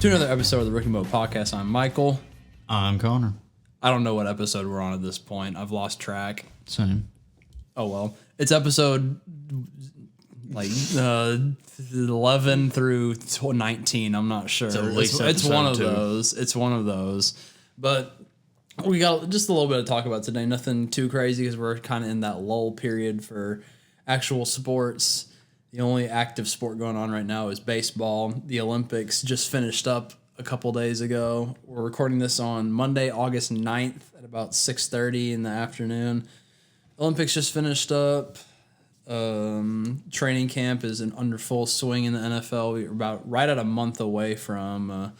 To another episode of the Rookie Mode Podcast. I'm Michael. I'm Connor. I don't know what episode we're on at this point. I've lost track. Same. Oh well, it's episode like 11 through 19. I'm not sure. It's at least it's one of episode 2. those. It's one of those. But we got just a little bit to talk about today. Nothing too crazy because we're kind of in that lull period for actual sports. The only active sport going on right now is baseball. The Olympics just finished up a couple days ago. We're recording this on Monday, August 9th at about 6:30 in the afternoon. Olympics just finished up. Training camp is under full swing in the NFL. We're about right at a month away from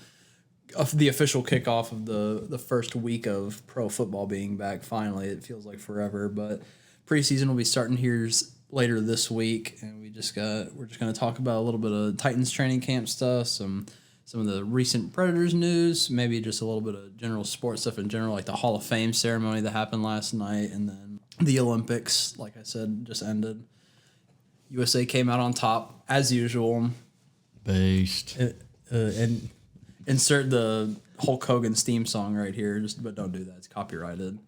the official kickoff of the first week of pro football being back. Finally, it feels like forever, but preseason will be starting here later this week, and we're just going to talk about a little bit of Titans training camp stuff, some of the recent Predators news, maybe just a little bit of general sports stuff in general, like the Hall of Fame ceremony that happened last night, and then the Olympics, like I said, just ended. USA came out on top as usual. Based. And insert the Hulk Hogan's theme song right here, but don't do that. It's copyrighted.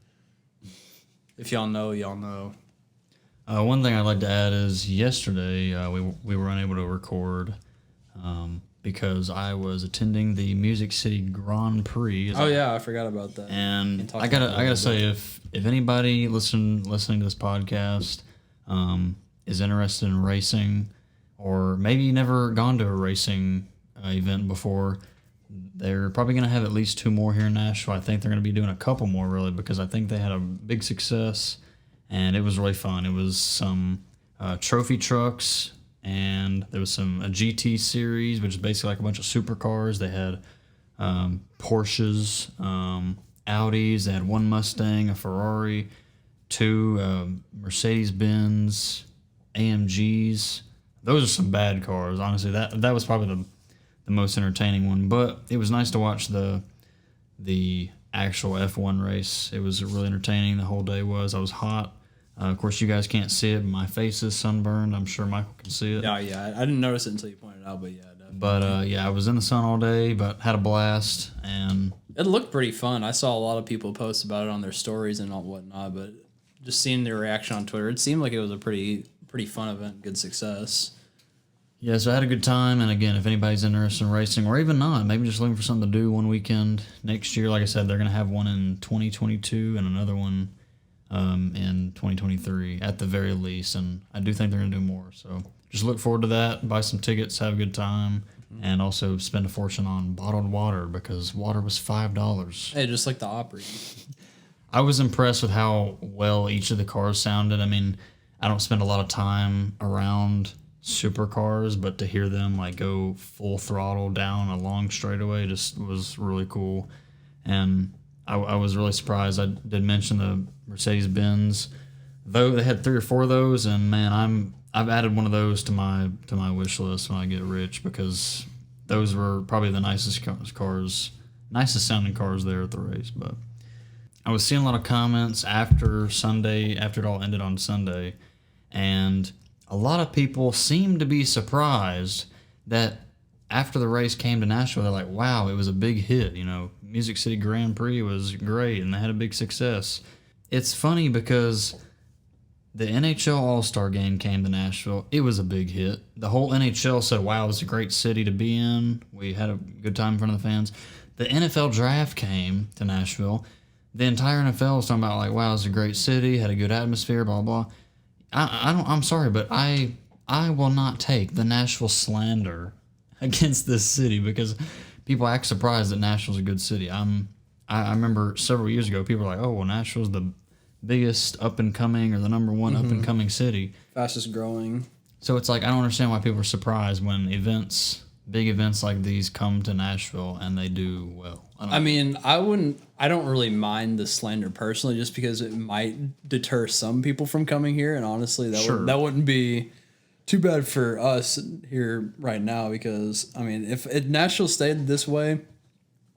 If y'all know, y'all know. One thing I'd like to add is yesterday we were unable to record because I was attending the Music City Grand Prix. I forgot about that. And I gotta say, if anybody listening to this podcast is interested in racing, or maybe never gone to a racing event before, they're probably going to have at least 2 more here in Nashville. I think they're going to be doing a couple more, really, because I think they had a big success, and it was really fun. It was some trophy trucks, and there was a GT series, which is basically like a bunch of supercars. They had Porsches, Audis. They had 1 Mustang, a Ferrari, 2 Mercedes-Benz, AMGs. Those are some bad cars, honestly. That was probably the most entertaining one, but it was nice to watch the actual F1 race. It was really entertaining. The whole day was. I was hot. Of course, you guys can't see it, but my face is sunburned. I'm sure Michael can see it. Yeah. I didn't notice it until you pointed it out, but yeah, definitely. But I was in the sun all day, but had a blast, and it looked pretty fun. I saw a lot of people post about it on their stories and all whatnot, but just seeing their reaction on Twitter, it seemed like it was a pretty fun event, good success. Yeah, so I had a good time, and again, if anybody's interested in racing, or even not, maybe just looking for something to do one weekend next year, like I said, they're going to have one in 2022 and another one in 2023 at the very least, and I do think they're going to do more, so just look forward to that, buy some tickets, have a good time, and also spend a fortune on bottled water, because water was $5. Hey, just like the Opry. I was impressed with how well each of the cars sounded. I mean, I don't spend a lot of time around supercars, but to hear them like go full throttle down a long straightaway just was really cool. And I was really surprised. I did mention the Mercedes-Benz, though they had 3 or 4 of those, and man, I've added one of those to my wish list when I get rich, because those were probably the nicest sounding cars there at the race. But I was seeing a lot of comments after it all ended on Sunday, and a lot of people seemed to be surprised that after the race came to Nashville, they're like, wow, it was a big hit. Music City Grand Prix was great, and they had a big success. It's funny because the NHL All-Star Game came to Nashville. It was a big hit. The whole NHL said, wow, it was a great city to be in. We had a good time in front of the fans. The NFL Draft came to Nashville. The entire NFL was talking about, like, wow, it's a great city, had a good atmosphere, blah, blah. I'm sorry, but I will not take the Nashville slander against this city, because people act surprised that Nashville's a good city. I remember several years ago, people were like, oh, well, Nashville's the biggest up-and-coming, or the number 1 up-and-coming city. Fastest growing. So it's like, I don't understand why people are surprised when big events like these come to Nashville and they do well. I don't really mind the slander personally, just because it might deter some people from coming here, and honestly, that wouldn't be too bad for us here right now, because if Nashville stayed this way,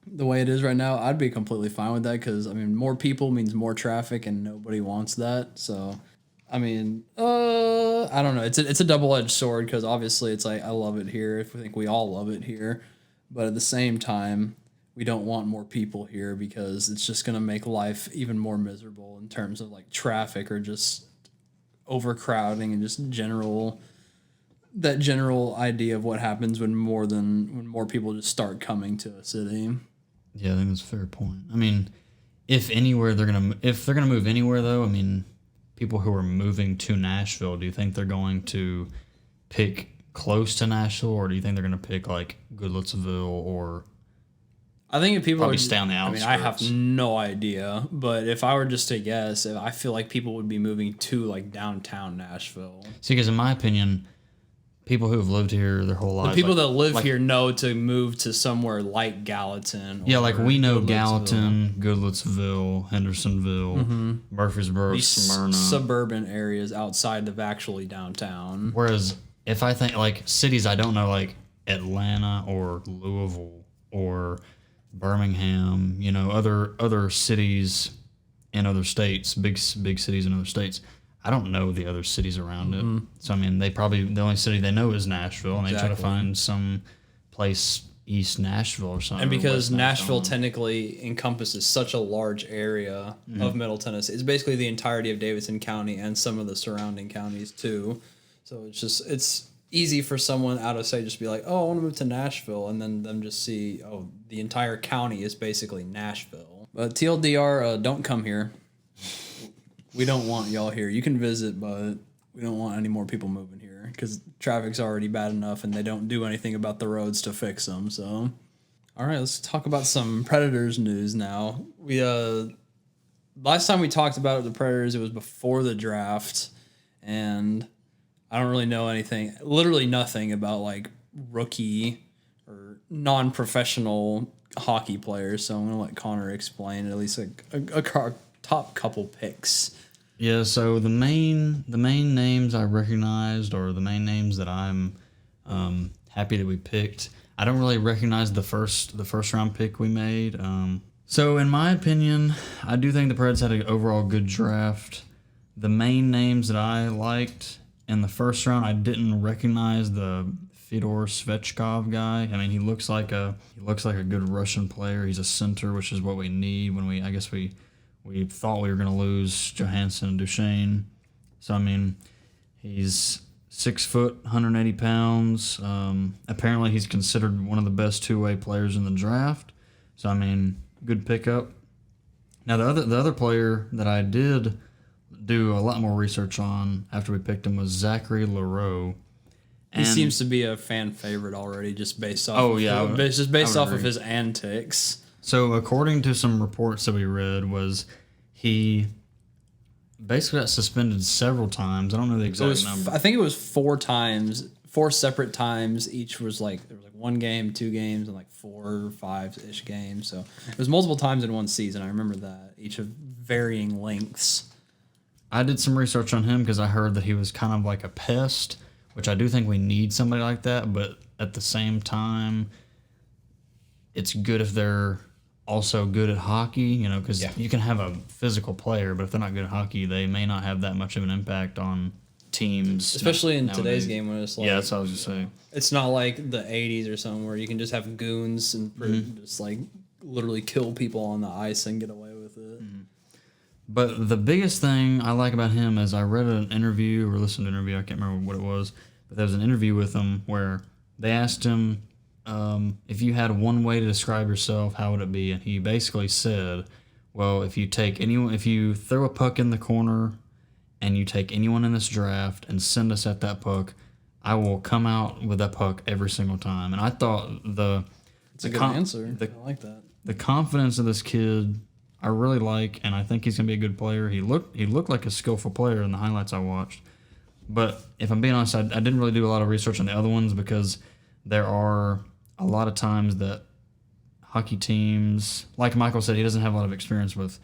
the way it is right now, I'd be completely fine with that, because more people means more traffic, and nobody wants that. So I don't know. It's a double-edged sword, because obviously it's like I love it here. I think we all love it here, but at the same time, we don't want more people here because it's just going to make life even more miserable in terms of like traffic or just overcrowding and just general idea of what happens when more people just start coming to a city. Yeah, I think that's a fair point. I mean, if they're gonna move anywhere though, I mean, people who are moving to Nashville, do you think they're going to pick close to Nashville, or do you think they're gonna pick like Goodlettsville or? I think if people probably stay on the outskirts. I mean, I have no idea, but if I were just to guess, I feel like people would be moving to like downtown Nashville. See, because in my opinion, people who have lived here their whole lives, the people that live here know to move to somewhere like Gallatin. Yeah, like we know Gallatin, Goodlettsville, Hendersonville, Murfreesboro, Smyrna, suburban areas outside of actually downtown. Whereas if I think like cities I don't know, like Atlanta or Louisville or Birmingham, you know, other cities in other states, big cities in other states. I don't know the other cities around it. So I mean, the only city they know is Nashville, and they try to find some place East Nashville or something. And because Nashville technically encompasses such a large area of Middle Tennessee, it's basically the entirety of Davidson County and some of the surrounding counties too. So it's easy for someone out of state just be like, oh, I want to move to Nashville, and then them just see, oh, the entire county is basically Nashville. But TLDR, don't come here. We don't want y'all here. You can visit, but we don't want any more people moving here because traffic's already bad enough, and they don't do anything about the roads to fix them. So, all right, let's talk about some Predators news now. We last time we talked about the Predators, it was before the draft, and I don't really know anything, literally nothing about like rookie or non-professional hockey players. So I'm gonna let Connor explain at least a top couple picks. Yeah. So the main names I recognized, or the main names that I'm happy that we picked. I don't really recognize the first round pick we made. So in my opinion, I do think the Preds had an overall good draft. The main names that I liked in the first round, I didn't recognize the Fedor Svechkov guy. I mean, he looks like a good Russian player. He's a center, which is what we need when we thought we were going to lose Johansson and Duchesne. So I mean, he's 6 foot, 180 pounds. Apparently, he's considered one of the best two-way players in the draft. So I mean, good pickup. Now the other player that I did do a lot more research on after we picked him was Zachary Leroux. He seems to be a fan favorite already, just based off. Off of his antics. So according to some reports that we read, was he basically got suspended several times. I don't know the exact number. I think it was 4 times, 4 separate times. Each was like there was like 1 game, 2 games, and like 4 or 5-ish games. So it was multiple times in one season. I remember that, each of varying lengths. I did some research on him because I heard that he was kind of like a pest, which I do think we need somebody like that. But at the same time, it's good if they're also good at hockey, you know, because you can have a physical player, but if they're not good at hockey, they may not have that much of an impact on teams. Especially in today's game when it's like... Yeah, that's what I was just saying. It's not like the 80s or something where you can just have goons and just like literally kill people on the ice and get away with it. But the biggest thing I like about him is I read an interview or listened to an interview, I can't remember what it was, but there was an interview with him where they asked him, if you had one way to describe yourself, how would it be? And he basically said, well, if you throw a puck in the corner and you take anyone in this draft and send us at that puck, I will come out with that puck every single time. And I thought it's a good answer. I like that. The confidence of this kid, I really like, and I think he's going to be a good player. He looked like a skillful player in the highlights I watched. But if I'm being honest, I didn't really do a lot of research on the other ones because there are a lot of times that hockey teams, like Michael said, he doesn't have a lot of experience with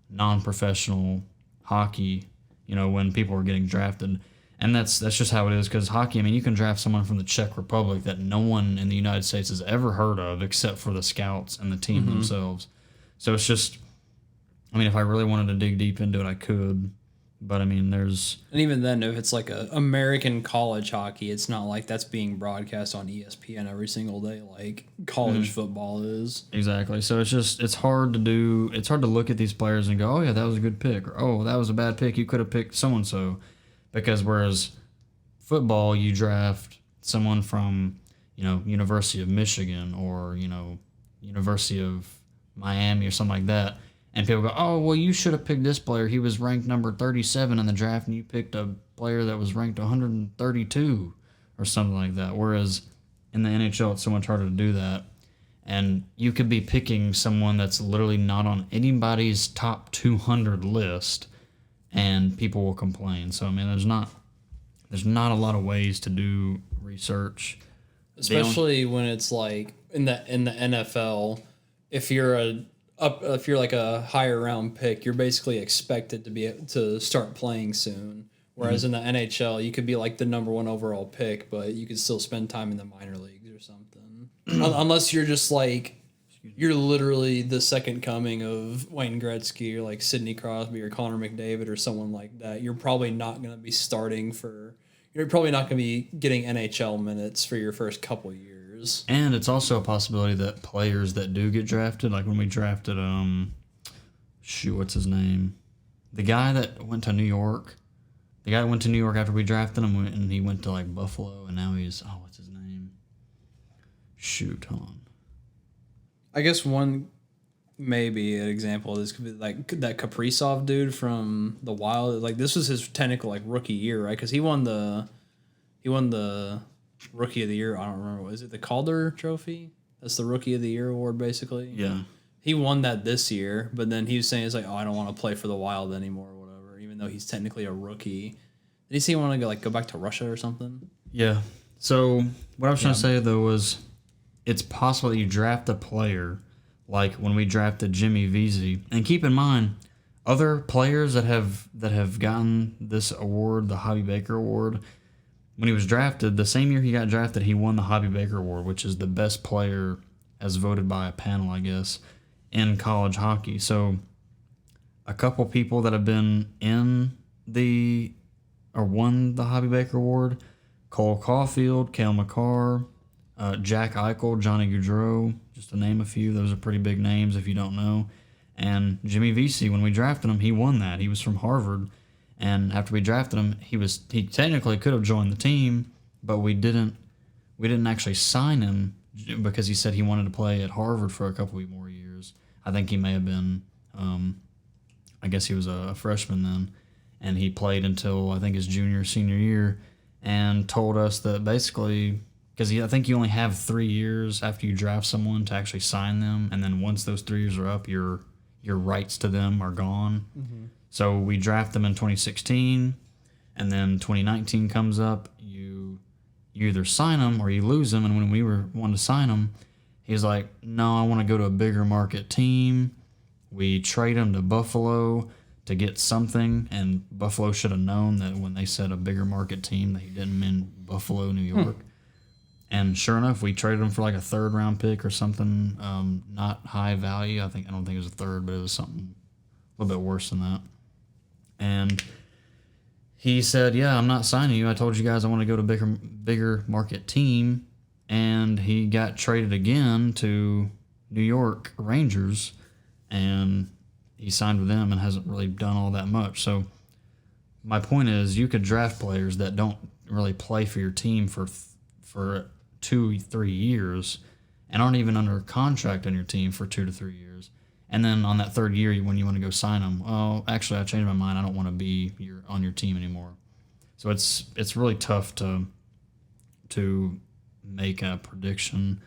non-professional hockey, you know, when people are getting drafted. And that's just how it is because hockey, I mean, you can draft someone from the Czech Republic that no one in the United States has ever heard of except for the scouts and the team themselves. So it's just, I mean, if I really wanted to dig deep into it, I could. But I mean, there's And even then, if it's like a American college hockey, it's not like that's being broadcast on ESPN every single day like college football is. exactly. So it's hard to do. It's hard to look at these players and go, oh yeah, that was a good pick, or oh that was a bad pick. You could have picked so and so, because whereas football, you draft someone from University of Michigan or University of Miami or something like that. And people go, oh, well, you should have picked this player. He was ranked number 37 in the draft, and you picked a player that was ranked 132 or something like that. Whereas in the NHL, it's so much harder to do that. And you could be picking someone that's literally not on anybody's top 200 list, and people will complain. So, I mean, there's not a lot of ways to do research. Especially when it's like in the NFL, if you're like a higher round pick, you're basically expected to start playing soon. Whereas in the NHL, you could be like the number 1 overall pick, but you could still spend time in the minor leagues or something. Unless you're just like you're literally the second coming of Wayne Gretzky or like Sidney Crosby or Connor McDavid or someone like that. You're probably not going to be You're probably not going to be getting NHL minutes for your first couple years. And it's also a possibility that players that do get drafted, like when we drafted, what's his name? The guy that went to New York. The guy that went to New York after we drafted him, and he went to like Buffalo, and now what's his name? Hold on. I guess one maybe an example of this could be like that Kaprizov dude from the Wild. Like this was his technical like rookie year, right? Because he won the rookie of the year. I don't remember. Was it the Calder Trophy? That's the rookie of the year award, basically. Yeah. He won that this year, but then he was saying it's like, oh, I don't want to play for the Wild anymore, or whatever. Even though he's technically a rookie. Did he say he wanted to go back to Russia or something? Yeah. So what I was trying to say though was, it's possible that you draft a player like when we drafted Jimmy Vesey. And keep in mind, other players that have gotten this award, the Hobby Baker Award, when he was drafted, the same year he got drafted, he won the Hobby Baker Award, which is the best player as voted by a panel, I guess, in college hockey. So a couple people that have been won the Hobby Baker Award, Cole Caulfield, Cale Makar, Jack Eichel, Johnny Gaudreau, just to name a few. Those are pretty big names if you don't know. And Jimmy Vesey, when we drafted him, he won that. He was from Harvard, and after we drafted him, he technically could have joined the team, but we didn't actually sign him because he said he wanted to play at Harvard for a couple more years. I think he may have been, I guess he was a freshman then, and he played until I think his senior year, and told us that basically, because I think you only have 3 years after you draft someone to actually sign them, and then once those 3 years are up, your rights to them are gone. Mm-hmm. So we draft them in 2016, and then 2019 comes up. You either sign them or you lose them. And when we wanted to sign them, he's like, "No, I want to go to a bigger market team." We trade him to Buffalo to get something, and Buffalo should have known that when they said a bigger market team, that he didn't mean Buffalo, New York. And sure enough, we traded him for like a 3rd round pick or something, not high value. I don't think it was a 3rd, but it was something a little bit worse than that. And he said, "Yeah, I'm not signing you. I told you guys I want to go to bigger market team." And he got traded again to New York Rangers, and he signed with them and hasn't really done all that much. So my point is, you could draft players that don't really play for your team for 2-3 years and aren't even under contract on your team for 2 to 3 years. And then on that 3rd year, when you want to go sign them, "Oh, actually, I changed my mind. I don't want to be on your team anymore." So it's really tough to make a prediction.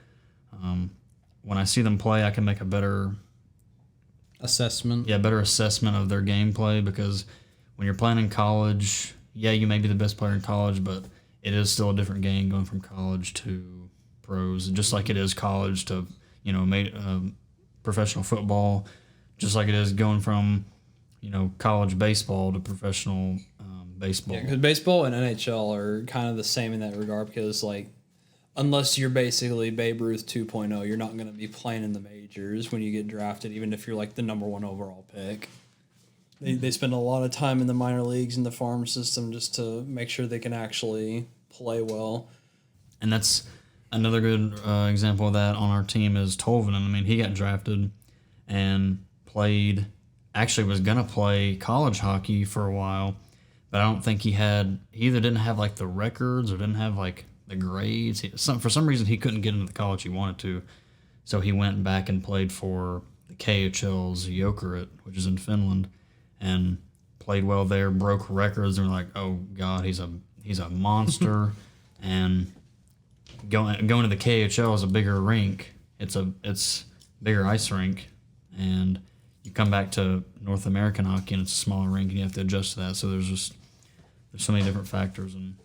When I see them play, I can make a better assessment. Yeah, better assessment of their gameplay, because when you're playing in college, yeah, you may be the best player in college, but it is still a different game going from college to pros, just like it is college to professional football, just like it is going from college baseball to professional baseball. Yeah, because baseball and NHL are kind of the same in that regard, because unless you're basically Babe Ruth 2.0, you're not going to be playing in the majors when you get drafted, even if you're like the number 1 overall pick. They spend a lot of time in the minor leagues in the farm system just to make sure they can actually play well. And that's another good example of that on our team is Tolvanen. I mean, he got drafted and played, actually was going to play college hockey for a while, but I don't think he either didn't have like the records or didn't have like the grades. For some reason, he couldn't get into the college he wanted to. So he went back and played for the KHL's Jokerit, which is in Finland, and played well there, broke records, and we're like, oh God, he's a monster. And going to the KHL is a bigger rink. It's bigger ice rink, and you come back to North American hockey and it's a smaller rink, and you have to adjust to that. So there's so many different factors, and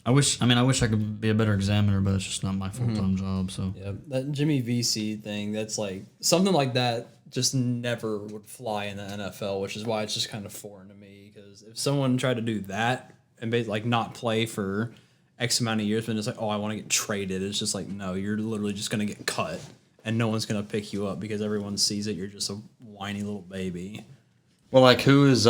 I wish I could be a better examiner, but it's just not my full-time job. So yeah, that Jimmy VC thing, that's like something like that just never would fly in the NFL, which is why it's just kind of foreign to me. Because if someone tried to do that and like not play for X amount of years, but it's like, oh, I want to get traded, it's just like, no, you're literally just gonna get cut, and no one's gonna pick you up because everyone sees that you're just a whiny little baby. Well, like who is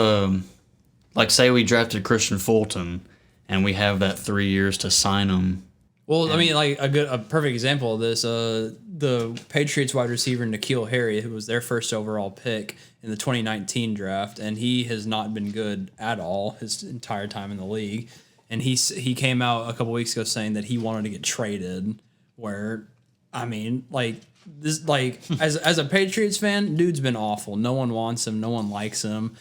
like say we drafted Christian Fulton, and we have that 3 years to sign him. Well, I mean, like a perfect example of this, the Patriots wide receiver N'Keal Harry, who was their first overall pick in the 2019 draft, and he has not been good at all his entire time in the league. And he came out a couple weeks ago saying that he wanted to get traded. Where, I mean, like this, like as a Patriots fan, dude's been awful. No one wants him. No one likes him.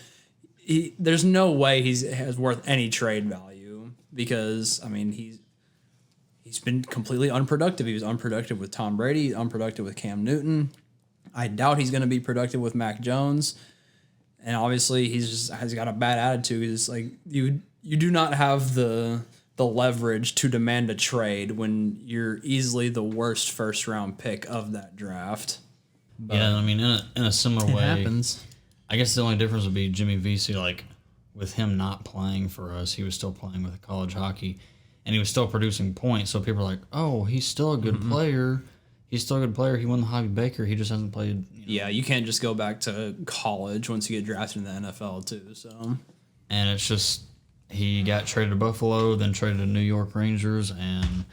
There's no way has worth any trade value because I mean he's been completely unproductive. He was unproductive with Tom Brady, unproductive with Cam Newton. I doubt he's going to be productive with Mac Jones. And obviously he's got a bad attitude. It's like you do not have the leverage to demand a trade when you're easily the worst first round pick of that draft. But yeah, I mean in a similar way. It happens. I guess the only difference would be Jimmy VC, like with him not playing for us, he was still playing with college hockey, and he was still producing points. So people are like, "Oh, he's still a good player. He's still a good player. He won the Hobby Baker. He just hasn't played." Yeah, you can't just go back to college once you get drafted in the NFL too. So, and it's just he got traded to Buffalo, then traded to New York Rangers, and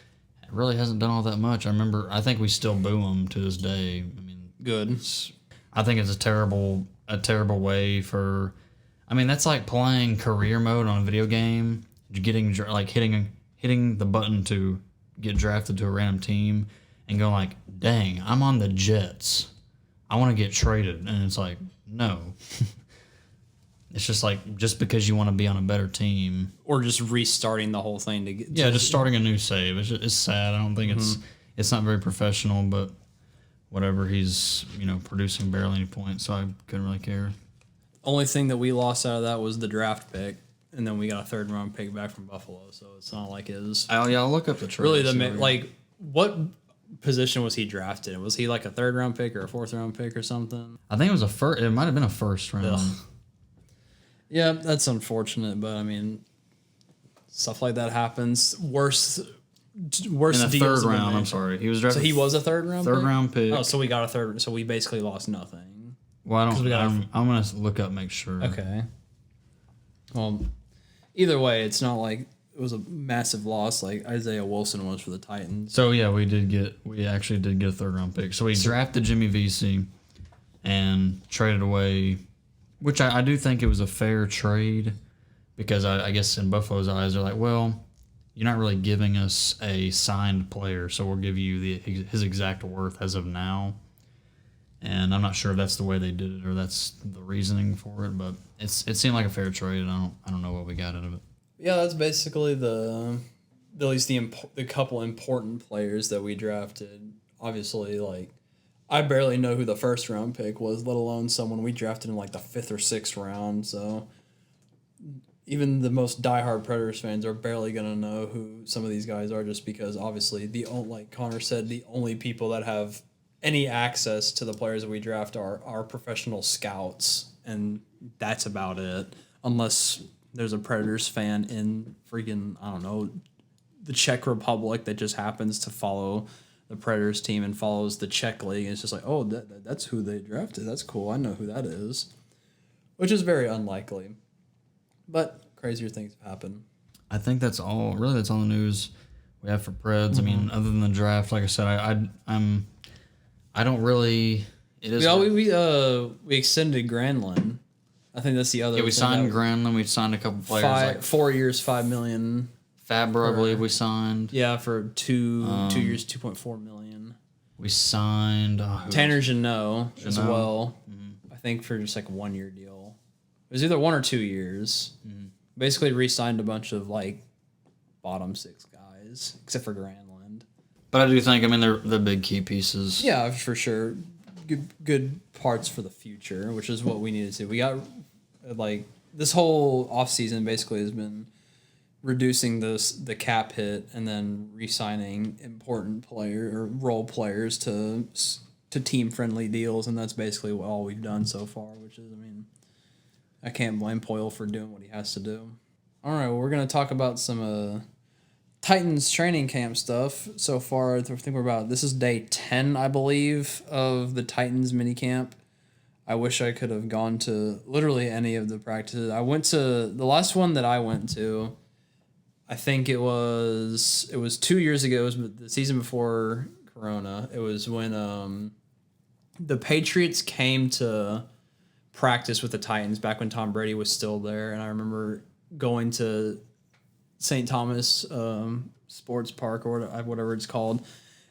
really hasn't done all that much. I think we still boo him to this day. I mean, good. I think it's a terrible way for. I mean, that's like playing career mode on a video game, getting like hitting the button to get drafted to a random team, and going like, "Dang, I'm on the Jets. I want to get traded," and it's like, no. It's just like just because you want to be on a better team, or just restarting the whole thing to get. Just starting a new save. It's sad. I don't think it's not very professional, but whatever. He's producing barely any points, so I couldn't really care. Only thing that we lost out of that was the draft pick, and then we got a third round pick back from Buffalo. So it's not like it was. Oh yeah, I'll look up the trade. Really, what position was he drafted? Was he like a third round pick or a fourth round pick or something? I think it was It might have been a first round. Ugh. Yeah, that's unfortunate, but I mean, stuff like that happens. Worse in the third round. I'm sorry, he was drafted. So he was a third round pick. Oh, so we got a third. So we basically lost nothing. Well, I'm gonna look up, make sure. Okay. Well, either way, it's not like it was a massive loss like Isaiah Wilson was for the Titans. So yeah, we actually did get a third round pick. So we drafted Jimmy VC and traded away. Which I do think it was a fair trade because I guess in Buffalo's eyes, they're like, well, you're not really giving us a signed player, so we'll give you his exact worth as of now. And I'm not sure if that's the way they did it or that's the reasoning for it, but it seemed like a fair trade, and I don't know what we got out of it. Yeah, that's basically at least the couple important players that we drafted. Obviously, like, I barely know who the first round pick was, let alone someone we drafted in like the 5th or 6th round. So even the most diehard Predators fans are barely going to know who some of these guys are just because obviously like Connor said, the only people that have any access to the players that we draft are professional scouts. And that's about it. Unless there's a Predators fan in freaking, I don't know, the Czech Republic that just happens to follow the Predators team and follows the Czech league. And it's just like, oh, that's who they drafted. That's cool. I know who that is. which is very unlikely. But crazier things have happened. I think that's all. Really, that's all the news we have for Preds. I mean, other than the draft, like I said, I don't really. It is. We extended Granlund. I think that's the other. Yeah, we signed Granlund. We signed a couple players. 4 years, $5 million. Fabra, I believe we signed. Yeah, for 2 years, $2.4 million. We signed Tanner Jeannot as well. I think for just like a 1 year deal. It was either 1 or 2 years. Basically, re-signed a bunch of like bottom 6 guys, except for Granlund. But I do think, I mean, they're big key pieces. Yeah, for sure. Good parts for the future, which is what we needed to. We got like this whole offseason basically has been reducing the cap hit and then re-signing important role players to team friendly deals, and that's basically all we've done so far. Which is, I mean, I can't blame Poyle for doing what he has to do. All right, well, we're gonna talk about some Titans training camp stuff so far. I think this is day 10, I believe, of the Titans mini camp. I wish I could have gone to literally any of the practices. I went to the last one that I went to. I think it was 2 years ago. It was the season before Corona. It was when the Patriots came to practice with the Titans back when Tom Brady was still there, and I remember going to St. Thomas Sports Park or whatever it's called,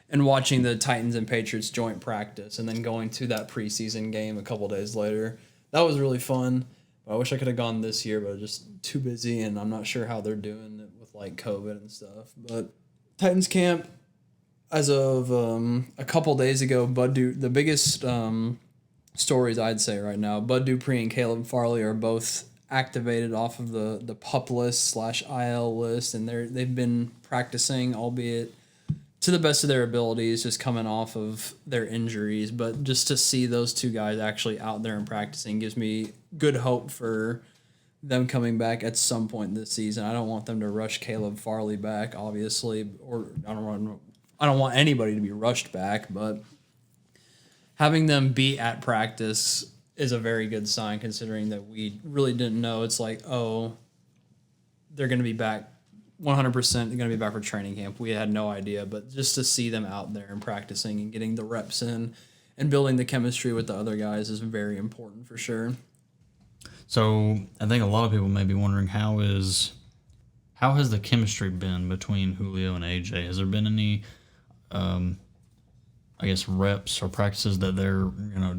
and watching the Titans and Patriots joint practice, and then going to that preseason game a couple days later. That was really fun. I wish I could have gone this year, but I was just too busy, and I'm not sure how they're doing it with like COVID and stuff. But Titans camp, as of a couple days ago, the biggest stories I'd say right now, Bud Dupree and Caleb Farley are both activated off of the PUP list / IL list, and they've been practicing, albeit to the best of their abilities, just coming off of their injuries. But just to see those two guys actually out there and practicing gives me good hope for them coming back at some point this season. I don't want them to rush Caleb Farley back, obviously, or I don't want anybody to be rushed back, but having them be at practice is a very good sign, considering that we really didn't know. It's like, oh, they're going to be back 100%. They're going to be back for training camp. We had no idea, but just to see them out there and practicing and getting the reps in and building the chemistry with the other guys is very important for sure. So I think a lot of people may be wondering how has the chemistry been between Julio and AJ? Has there been any I guess reps or practices that they're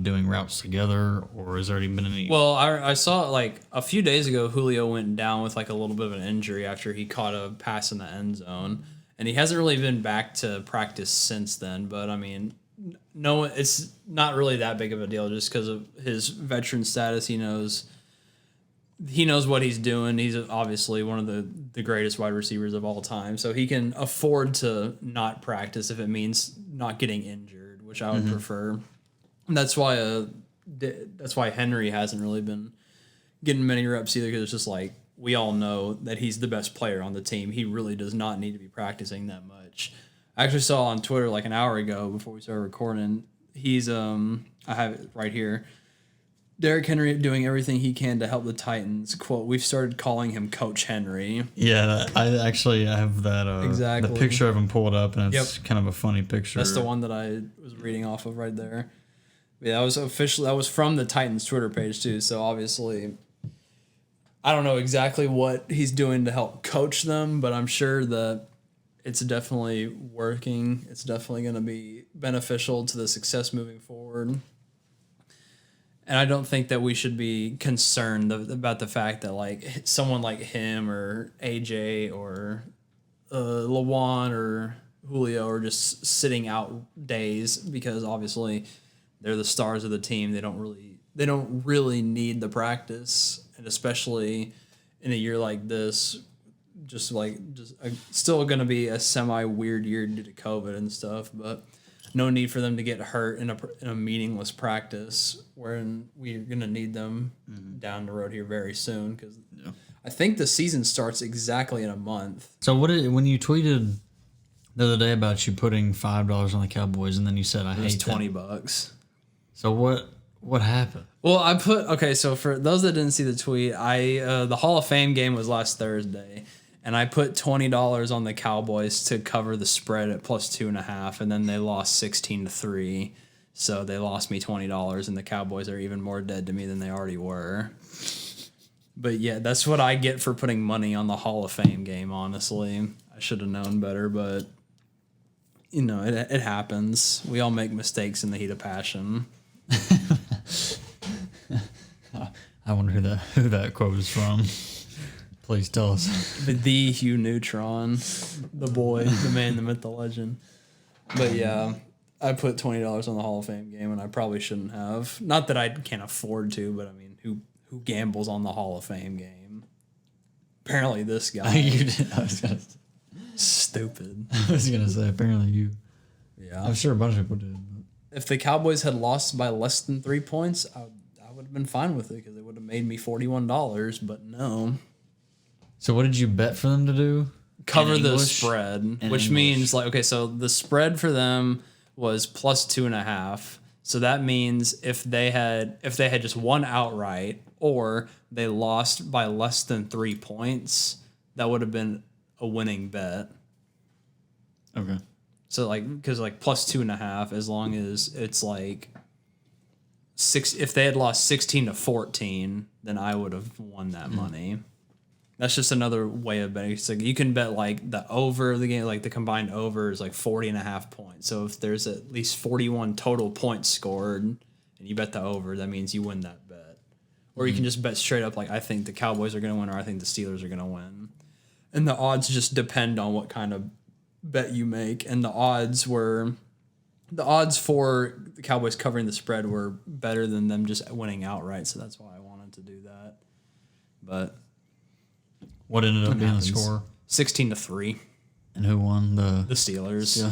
doing routes together, or has there already been any? Well, I saw like a few days ago Julio went down with like a little bit of an injury after he caught a pass in the end zone, and he hasn't really been back to practice since then. But I mean, no, it's not really that big of a deal just because of his veteran status. He knows what he's doing. He's obviously one of the greatest wide receivers of all time, so he can afford to not practice if it means not getting injured, which I would prefer. And that's why Henry hasn't really been getting many reps either, because it's just like we all know that he's the best player on the team. He really does not need to be practicing that much. I actually saw on Twitter like an hour ago before we started recording, he's I have it right here, Derrick Henry doing everything he can to help the Titans. Quote, we've started calling him Coach Henry. Yeah, I have that exactly the picture of him pulled up, and it's kind of a funny picture. That's the one that I was reading off of right there. Yeah, that was from the Titans Twitter page too, so obviously I don't know exactly what he's doing to help coach them, but I'm sure that it's definitely working. It's definitely going to be beneficial to the success moving forward. And I don't think that we should be concerned about the fact that like someone like him or AJ or Lawan or Julio are just sitting out days, because obviously they're the stars of the team. They don't really need the practice, and especially in a year like this, just still going to be a semi weird year due to COVID and stuff, but no need for them to get hurt in a meaningless practice when we're going to need them down the road here very soon, because I think the season starts exactly in a month. So when you tweeted the other day about you putting $5 on the Cowboys, and then you said I hate $20. So What happened? Well, so for those that didn't see the tweet, the Hall of Fame game was last Thursday, and I put $20 on the Cowboys to cover the spread at +2.5, and then they lost 16-3. So they lost me $20, and the Cowboys are even more dead to me than they already were. But yeah, that's what I get for putting money on the Hall of Fame game, honestly. I should have known better, but, it happens. We all make mistakes in the heat of passion. I wonder who that quote is from. Please tell us. The Hugh Neutron, the boy, the man, the myth, the legend. But yeah, I put $20 on the Hall of Fame game, and I probably shouldn't have. Not that I can't afford to, but I mean, who gambles on the Hall of Fame game? Apparently, this guy. You did. Stupid. I was gonna say apparently you. Yeah, I'm sure a bunch of people did. If the Cowboys had lost by less than 3 points, I would have been fine with it because it would have made me $41. But no. So what did you bet for them to do? Cover the spread, which means so the spread for them was +2.5. So that means if they had just won outright or they lost by less than 3 points, that would have been a winning bet. Okay. So because +2.5, as long as it's if they had lost 16-14, then I would have won that money. That's just another way of betting. It's you can bet the over of the game, the combined over is 40.5 points. So if there's at least 41 total points scored and you bet the over, that means you win that bet. Or you can just bet straight up I think the Cowboys are going to win or I think the Steelers are going to win. And the odds just depend on what kind of bet you make. And the odds for the Cowboys covering the spread were better than them just winning outright. So that's why I wanted to do that. But what ended up being the score? 16-3. And who won? The Steelers. Yeah.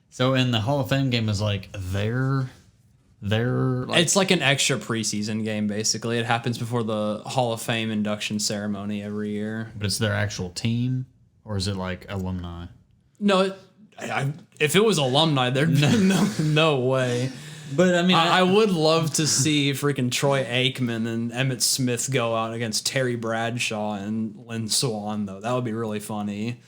So in the Hall of Fame game is their it's like an extra preseason game basically. It happens before the Hall of Fame induction ceremony every year. But it's their actual team, or is it alumni? No, if it was alumni, there'd no way. But I mean, I would love to see freaking Troy Aikman and Emmitt Smith go out against Terry Bradshaw and Lynn Swann, though. That would be really funny.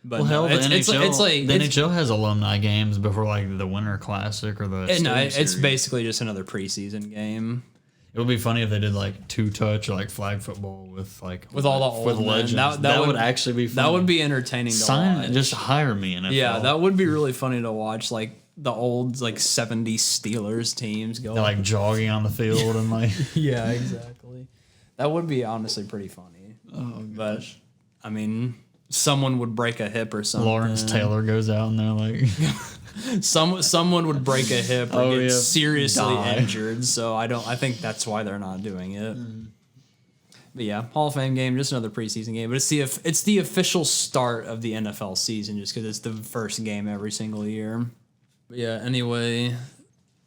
But the NHL has alumni games before the Winter Classic or the it's basically just another preseason game. It would be funny if they did two-touch or flag football with all the old legends. That would actually be funny. That would be entertaining to watch. Just hire me in NFL. Yeah, that would be really funny to watch. The old 70s Steelers teams go. They're jogging on the field and yeah, exactly. That would be honestly pretty funny. Oh, but I mean, someone would break a hip or something. Lawrence Taylor goes out and they're someone would break a hip or get seriously injured. So I think that's why they're not doing it. Mm. But yeah, Hall of Fame game, just another preseason game. But it's the official start of the NFL season, just because it's the first game every single year. But yeah, anyway,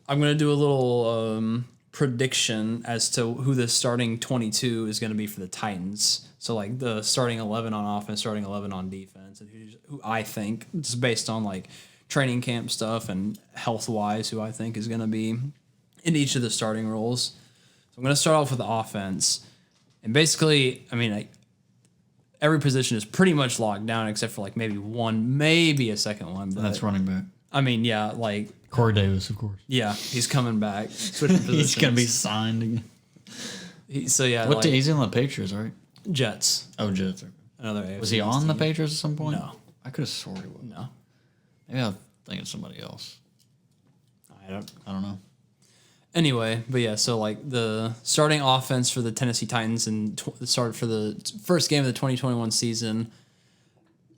I'm gonna do a little prediction as to who the starting 22 is gonna be for the Titans. So the starting 11 on offense, starting 11 on defense, and who I think, just based on training camp stuff and health wise, who I think is gonna be in each of the starting roles. So I'm gonna start off with the offense, and basically, I mean, every position is pretty much locked down except for maybe one, maybe a second one. But that's running back. I mean, yeah, Corey Davis, of course. Yeah, he's coming back. He's gonna be signed again. He's in the Patriots, right? Jets. Oh, Jets. Another AFC. Was he on the Patriots at some point? No. I could have sworn he was. No. Maybe I'm thinking of somebody else. I don't know. Anyway, but yeah, so the starting offense for the Tennessee Titans and start for the first game of the 2021 season,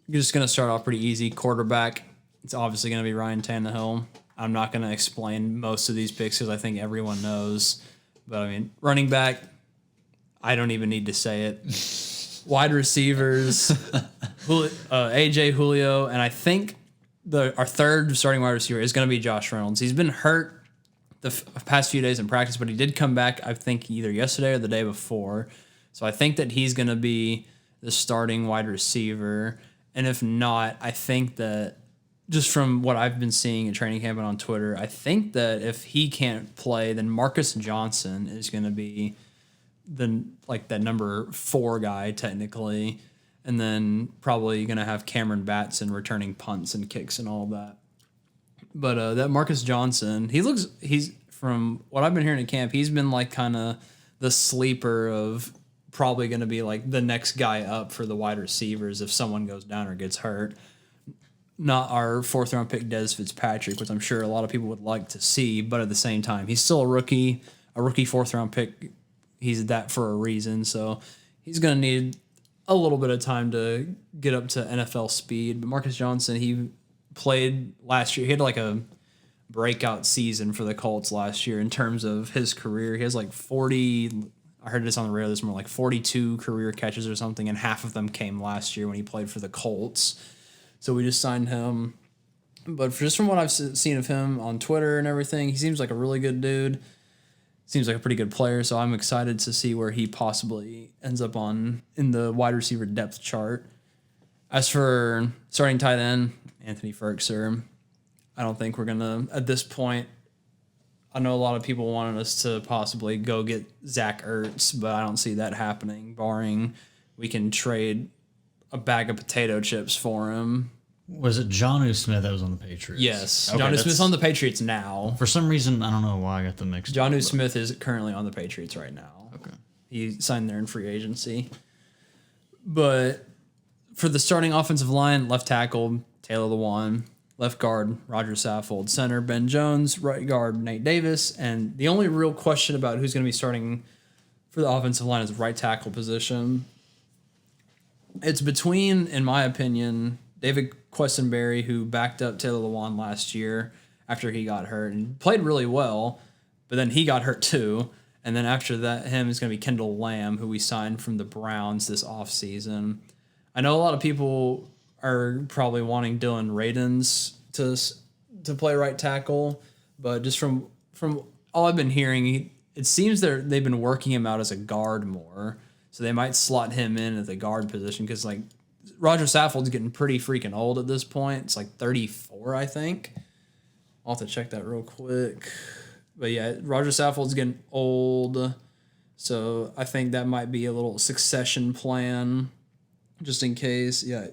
you're just gonna start off pretty easy. Quarterback, it's obviously gonna be Ryan Tannehill. I'm not gonna explain most of these picks because I think everyone knows. But I mean, running back, I don't even need to say it. Wide receivers, AJ, Julio, and I think our third starting wide receiver is going to be Josh Reynolds. He's been hurt the past few days in practice, but he did come back, I think, either yesterday or the day before. So I think that he's going to be the starting wide receiver. And if not, I think that just from what I've been seeing in training camp and on Twitter, I think that if he can't play, then Marcus Johnson is going to be that number 4 guy technically, and then probably going to have Cameron Batson returning punts and kicks and all that. But that Marcus Johnson, he's from what I've been hearing at camp, he's been like kind of the sleeper of probably going to be like the next guy up for the wide receivers if someone goes down or gets hurt. Not our 4th round pick Des Fitzpatrick, which I'm sure a lot of people would like to see, but at the same time, he's still a rookie 4th round pick. He's that for a reason, so he's going to need a little bit of time to get up to NFL speed. But Marcus Johnson, he played last year. He had like a breakout season for the Colts last year in terms of his career. He has like 40, I heard this on the radio this morning, like 42 career catches or something, and half of them came last year when he played for the Colts. So we just signed him. But just from what I've seen of him on Twitter and everything, he seems like a really good dude. Seems like a pretty good player, so I'm excited to see where he possibly ends up in the wide receiver depth chart. As for starting tight end, Anthony Ferkser, I don't think we're going to, at this point, I know a lot of people wanted us to possibly go get Zach Ertz, but I don't see that happening, barring we can trade a bag of potato chips for him. Was it Jonnu Smith that was on the Patriots? Yes. Okay, Jonnu Smith's on the Patriots now. For some reason, I don't know why I got them mixed up. Jonnu Smith is currently on the Patriots right now. Okay. He signed there in free agency. But for the starting offensive line, left tackle, Taylor Lewan, left guard, Roger Saffold, center, Ben Jones, right guard, Nate Davis. And the only real question about who's going to be starting for the offensive line is right tackle position. It's between, in my opinion, David Questenberry, who backed up Taylor Lewan last year after he got hurt and played really well, but then he got hurt too. And then after that, him is going to be Kendall Lamb, who we signed from the Browns this offseason. I know a lot of people are probably wanting Dylan Radins to play right tackle, but just from all I've been hearing, it seems they've been working him out as a guard more. So they might slot him in at the guard position because, like, Roger Saffold's getting pretty freaking old at this point. It's like 34, I think. I'll have to check that real quick. But yeah, Roger Saffold's getting old. So I think that might be a little succession plan just in case. Yeah,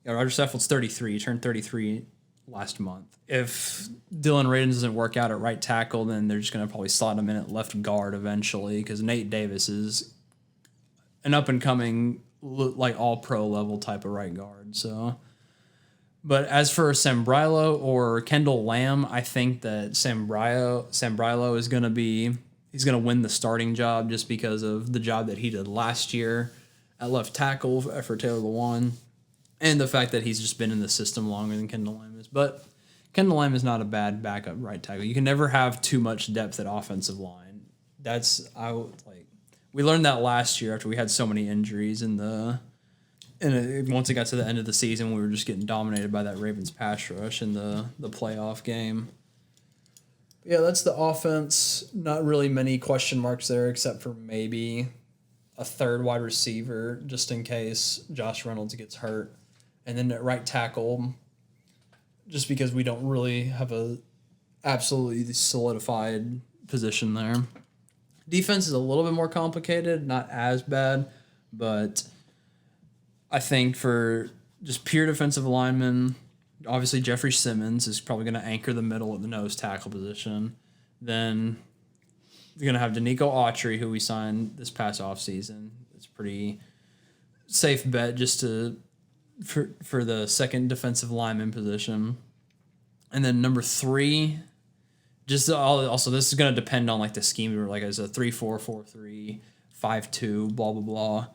Roger Saffold's 33. He turned 33 last month. If Dylan Radins doesn't work out at right tackle, then they're just going to probably slot him in at left guard eventually because Nate Davis is an up-and-coming, like, all-pro level type of right guard. So, but as for Sambrailo or Kendall Lamb, I think that Sambrailo is going to be, he's going to win the starting job just because of the job that he did last year at left tackle for Taylor Lewan, and the fact that he's just been in the system longer than Kendall Lamb is. But Kendall Lamb is not a bad backup right tackle. You can never have too much depth at offensive line. We learned that last year after we had so many injuries once it got to the end of the season, we were just getting dominated by that Ravens pass rush in the playoff game. Yeah, that's the offense. Not really many question marks there except for maybe a third wide receiver just in case Josh Reynolds gets hurt. And then at right tackle, just because we don't really have a absolutely solidified position there. Defense is a little bit more complicated, not as bad, but I think for just pure defensive linemen, obviously Jeffrey Simmons is probably going to anchor the middle at the nose tackle position. Then you're going to have Danico Autry, who we signed this past offseason. It's a pretty safe bet just for the second defensive lineman position. And then number 3, also this is going to depend on like the scheme, like as a 3-4, 4-3, 5-2, blah blah blah.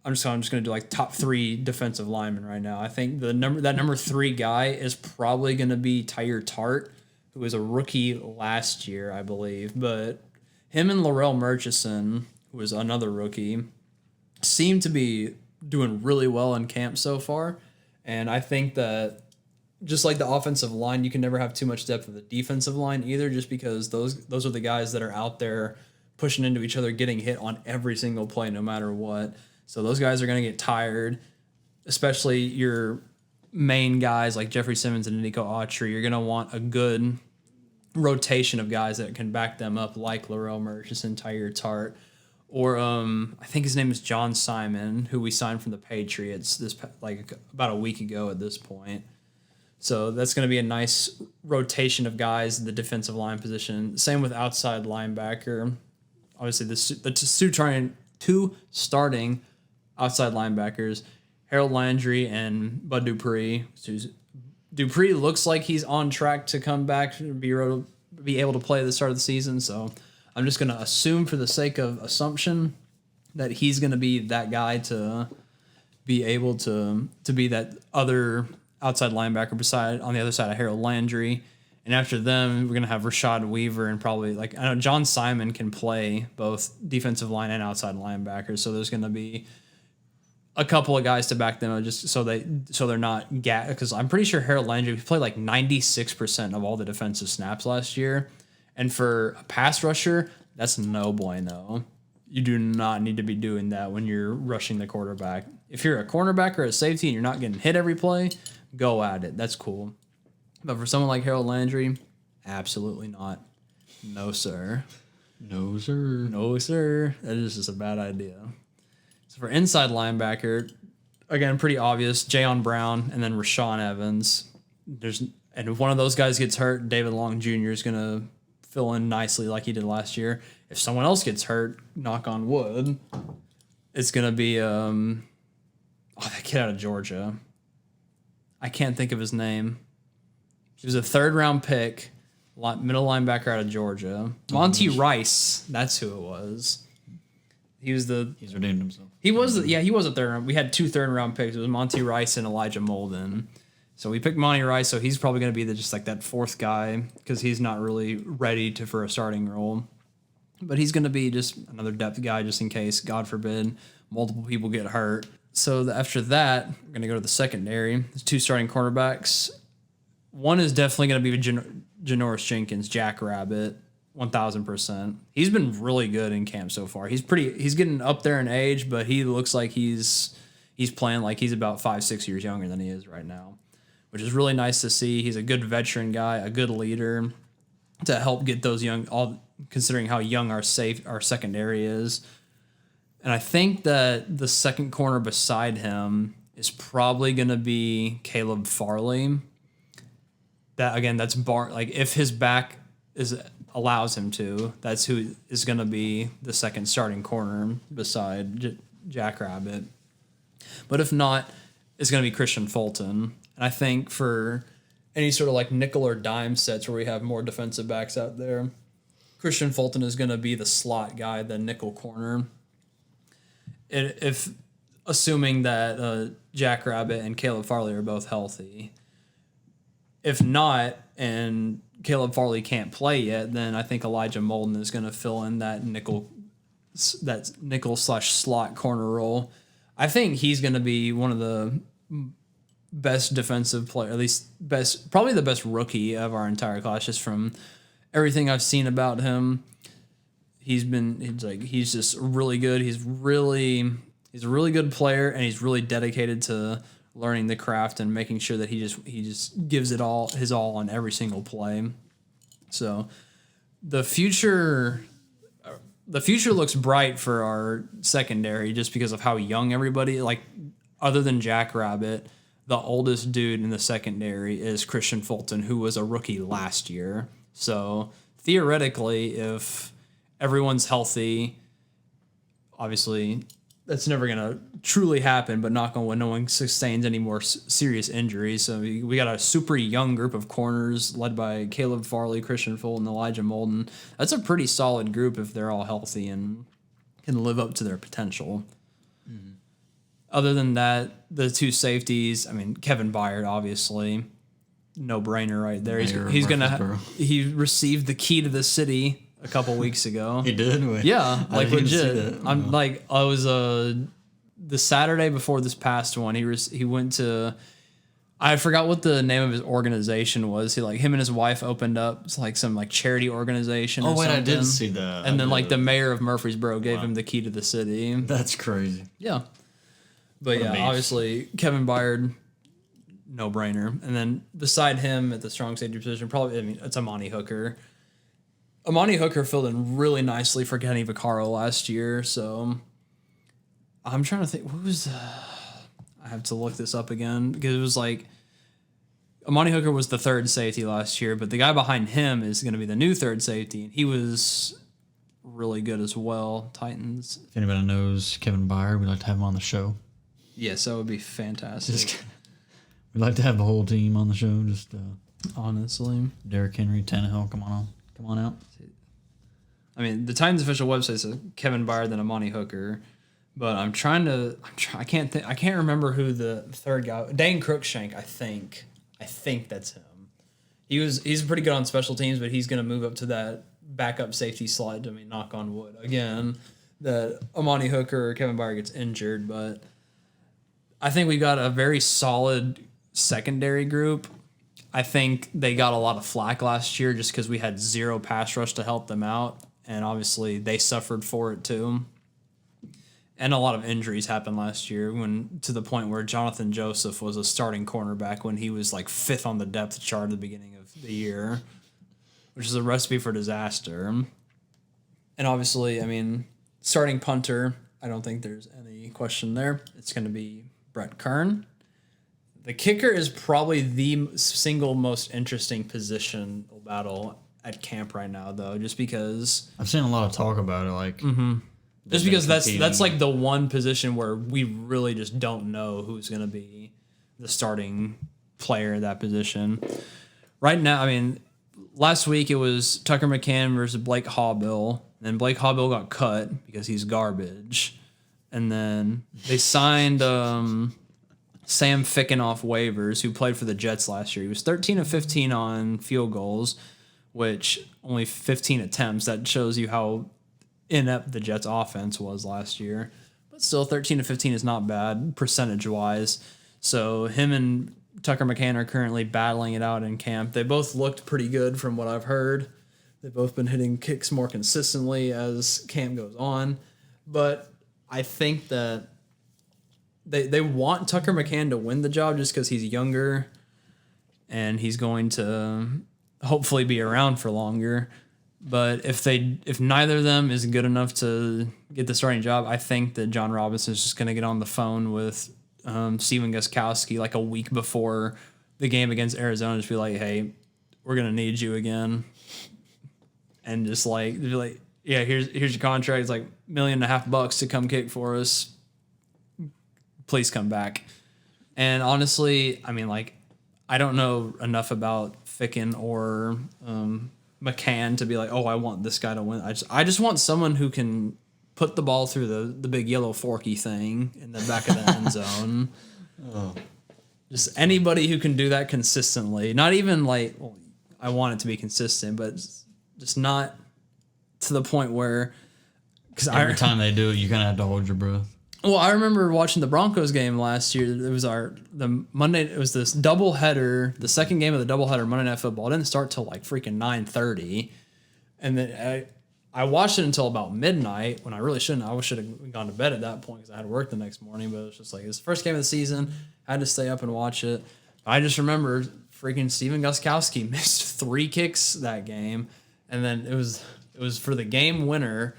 I'm just going to do like top 3 defensive linemen right now. I think that number 3 guy is probably going to be Tyre Tart, who was a rookie last year, I believe. But him and Laurel Murchison, who was another rookie, seem to be doing really well in camp so far. And I think that just like the offensive line, you can never have too much depth of the defensive line either, just because those are the guys that are out there pushing into each other, getting hit on every single play, no matter what. So those guys are going to get tired, especially your main guys like Jeffrey Simmons and Nico Autry, you're going to want a good rotation of guys that can back them up, like Laurel Murchison, Tyre Tart, or I think his name is John Simon, who we signed from the Patriots about a week ago at this point. So that's going to be a nice rotation of guys in the defensive line position. Same with outside linebacker. Obviously, the two starting outside linebackers, Harold Landry and Bud Dupree. Dupree looks like he's on track to come back and be able to play at the start of the season. So I'm just going to assume, for the sake of assumption, that he's going to be that guy to be able to be that other outside linebacker on the other side of Harold Landry. And after them, we're going to have Rashad Weaver and probably I know John Simon can play both defensive line and outside linebackers. So there's going to be a couple of guys to back them up just so they're not because I'm pretty sure Harold Landry played like 96% of all the defensive snaps last year. And for a pass rusher, that's no bueno. You do not need to be doing that when you're rushing the quarterback. If you're a cornerback or a safety and you're not getting hit every play, go at it. That's cool. But for someone like Harold Landry, absolutely not. No, sir. No, sir. No, sir. That is just a bad idea. So for inside linebacker, again, pretty obvious, Jayon Brown and then Rashawn Evans. And if one of those guys gets hurt, David Long Jr. is going to fill in nicely like he did last year. If someone else gets hurt, knock on wood, it's going to be that kid out of Georgia. I can't think of his name. He was a third-round pick, middle linebacker out of Georgia. Monty Rice, that's who it was. He's redeemed himself. He was a third round. We had 2 third-round picks. It was Monty Rice and Elijah Molden. So we picked Monty Rice, so he's probably going to be that fourth guy because he's not really ready for a starting role. But he's going to be just another depth guy just in case, God forbid, multiple people get hurt. So after that, we're going to go to the secondary. There's 2 starting cornerbacks. One is definitely going to be Janoris Jenkins, Jackrabbit, 1,000%. He's been really good in camp so far. He's getting up there in age, but he looks like he's playing like he's about 5-6 years younger than he is right now, which is really nice to see. He's a good veteran guy, a good leader to help get those considering how young our secondary is. And I think that the second corner beside him is probably going to be Caleb Farley. That's if his back allows him to, that's who is going to be the second starting corner beside Jackrabbit. But if not, it's going to be Christian Fulton. And I think for any sort of nickel or dime sets where we have more defensive backs out there, Christian Fulton is going to be the slot guy, the nickel corner. If assuming that Jackrabbit and Caleb Farley are both healthy. If not, and Caleb Farley can't play yet, then I think Elijah Molden is going to fill in that nickel/slot corner role. I think he's going to be one of the best defensive player, at least probably the best rookie of our entire class, just from everything I've seen about him. He's just really good. He's a really good player, and he's really dedicated to learning the craft and making sure that he just gives it all his all on every single play. So the future looks bright for our secondary just because of how young everybody, other than Jackrabbit, the oldest dude in the secondary is Christian Fulton, who was a rookie last year. So theoretically, if everyone's healthy, obviously that's never going to truly happen, but knock on wood, no one sustains any more serious injuries. So we got a super young group of corners led by Caleb Farley, Christian Fulton, Elijah Molden. That's a pretty solid group if they're all healthy and can live up to their potential. Mm-hmm. Other than that, the 2 safeties, Kevin Byard, obviously, no brainer right there. He received the key to the city a couple weeks ago. He did? Yeah, legit. I was the Saturday before this past one. He went to, I forgot what the name of his organization was. Him and his wife opened up some charity organization. Oh wait, I did see that. And then the mayor of Murfreesboro gave him the key to the city. That's crazy. Yeah, but obviously Kevin Byard, no-brainer. And then beside him at the strong safety position, probably, I mean, it's Amani Hooker. Amani Hooker filled in really nicely for Kenny Vaccaro last year, so I'm trying to think. What was... I have to look this up again, because it was like... Amani Hooker was the third safety last year, but the guy behind him is going to be the new third safety, and he was really good as well. Titans. If anybody knows Kevin Byard, we'd like to have him on the show. Yes, that would be fantastic. We'd like to have the whole team on the show. Just honestly, Derrick Henry, Tannehill, come on out. I mean, the Titans official website says Kevin Byard, then Amani Hooker, but I can't remember who the third guy. Dane Cruikshank, I think that's him. He's pretty good on special teams, but he's going to move up to that backup safety slot. I mean, knock on wood again that Amani Hooker or Kevin Byard gets injured, but I think we got a very solid secondary group. I think they got a lot of flack last year just because we had zero pass rush to help them out, and obviously they suffered for it too. And a lot of injuries happened last year, to the point where Jonathan Joseph was a starting cornerback when he was like 5th on the depth chart at the beginning of the year, which is a recipe for disaster. And obviously, I mean, starting punter, I don't think there's any question there. It's going to be Brett Kern. The kicker is probably the single most interesting position battle at camp right now, though, just because... I've seen a lot of talk about it, like... Mm-hmm. Just because that's like the one position where we really just don't know who's going to be the starting player at that position. Right now, I mean, last week it was Tucker McCann versus Blake Haubill. Then Blake Haubill got cut because he's garbage. And then they signed Sam Ficken off waivers, who played for the Jets last year. He was 13 of 15 on field goals, which only 15 attempts. That shows you how inept the Jets offense was last year, but still 13 to 15 is not bad percentage wise. So him and Tucker McCann are currently battling it out in camp. They both looked pretty good from what I've heard. They've both been hitting kicks more consistently as camp goes on, but I think that they want Tucker McCann to win the job just because he's younger and he's going to hopefully be around for longer. But if neither of them is good enough to get the starting job, I think that John Robinson is just going to get on the phone with Steven Gostkowski like a week before the game against Arizona, just be like, "Hey, we're going to need you again," and just like be like, "Yeah, here's your contract. It's like $1.5 million to come kick for us. Please come back." And honestly, I mean, like, I don't know enough about Ficken or McCann to be like, oh, I want this guy to win. I just want someone who can put the ball through the big yellow forky thing in the back of the end zone. Oh. Just anybody who can do that consistently. Not even like, well, I want it to be consistent, but just not to the point where... Cause every time they do it, you kind of have to hold your breath. Well, I remember watching the Broncos game last year. It was this doubleheader, the second game of the doubleheader Monday Night Football. It didn't start till like freaking 9:30, and then I watched it until about midnight when I really shouldn't. I should have gone to bed at that point because I had to work the next morning. But it was just like it's the first game of the season. I had to stay up and watch it. I just remember freaking Steven Gostkowski missed 3 kicks that game, and then it was for the game winner.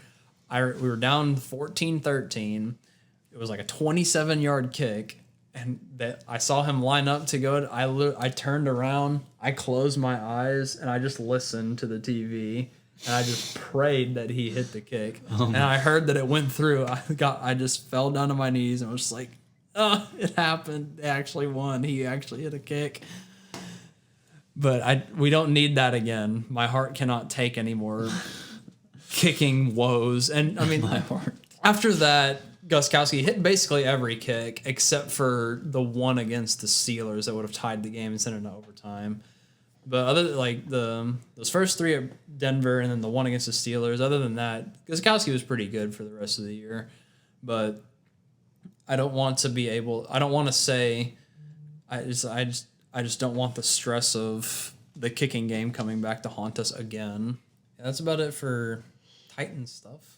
We were down 14-13. It was like a 27-yard kick, and that I saw him line up to go. I turned around, I closed my eyes, and I just listened to the TV, and I just prayed that he hit the kick. And I heard that it went through. I just fell down to my knees and was just like, "Oh, it happened! They actually won. He actually hit a kick." But we don't need that again. My heart cannot take any more kicking woes. And I mean, my heart. After that, Gostkowski hit basically every kick except for the one against the Steelers that would have tied the game and sent it to overtime. But those first 3 at Denver and then the one against the Steelers, other than that, Gostkowski was pretty good for the rest of the year. But I don't want to say I just don't want the stress of the kicking game coming back to haunt us again. Yeah, that's about it for Titans stuff.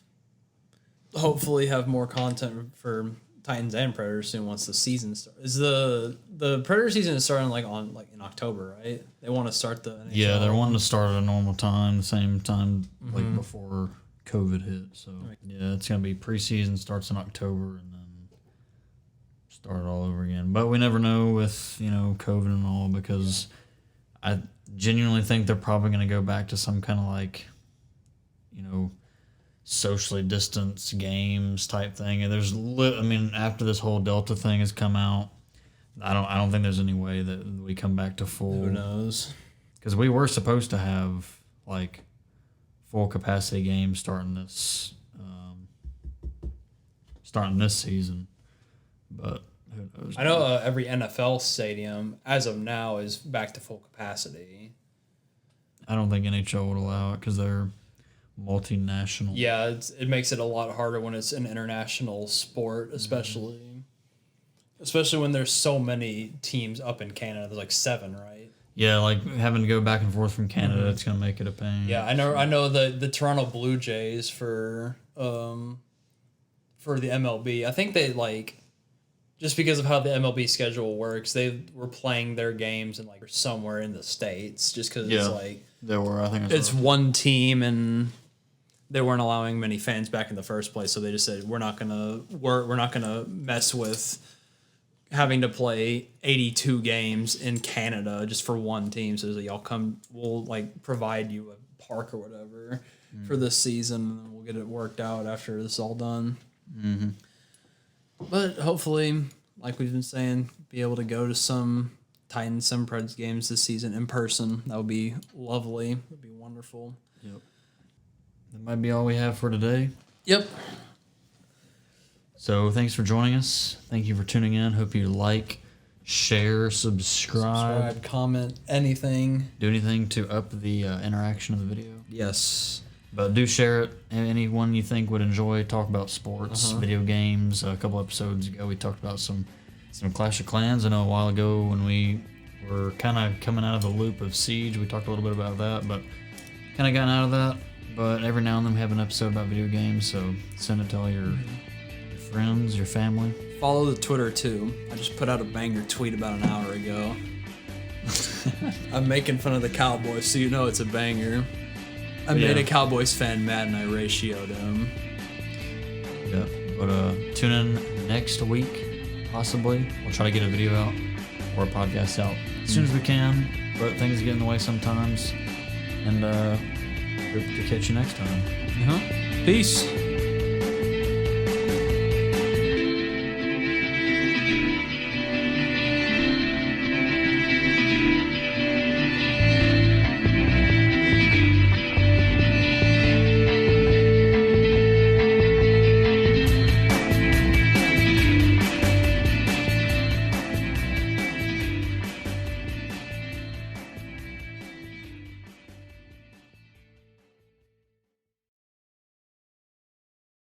Hopefully have more content for Titans and Predators soon once the season starts. Is the Predator season is starting in October, right? They want to start the NHL. Yeah, they're wanting to start at a normal time, the same time like before COVID hit. So yeah, it's gonna be preseason starts in October and then start all over again. But we never know with COVID and all, because I genuinely think they're probably gonna go back to some kind of like socially distanced games type thing. And there's after this whole Delta thing has come out, I don't think there's any way that we come back to full. Who knows? Because we were supposed to have like full capacity games starting this season, but who knows? I know every NFL stadium as of now is back to full capacity. I don't think NHL would allow it because they're multinational. Yeah, it makes it a lot harder when it's an international sport, especially when there's so many teams up in Canada. There's like 7, right? Yeah, like having to go back and forth from Canada, it's gonna make it a pain. Yeah, I know the Toronto Blue Jays for the MLB. I think they just because of how the MLB schedule works, they were playing their games in somewhere in the States just because it's there were. I think it's one team and they weren't allowing many fans back in the first place, so they just said we're not gonna mess with having to play 82 games in Canada just for one team. So y'all come, we'll provide you a park or whatever for this season, and we'll get it worked out after this is all done. Mm-hmm. But hopefully, like we've been saying, be able to go to some Titans, some Preds games this season in person. That would be lovely. That would be wonderful. Yep. That might be all we have for today. Yep. So thanks for joining us. Thank you for tuning in. Hope you like, share, subscribe, comment, anything. Do anything to up the interaction of the video. Yes. But do share it. Anyone you think would enjoy talk about sports, video games. A couple episodes ago, we talked about some Clash of Clans. I know a while ago when we were kind of coming out of the loop of Siege, we talked a little bit about that, but kind of gotten out of that. But every now and then we have an episode about video games, so send it to all your friends, your family. Follow the Twitter too. I just put out a banger tweet about an hour ago. I'm making fun of the Cowboys, so you know it's a banger. I made a Cowboys fan mad and I ratioed him. Yeah, but tune in next week, possibly. We'll try to get a video out or a podcast out as soon as we can, but things get in the way sometimes. And hope to catch you next time. Peace.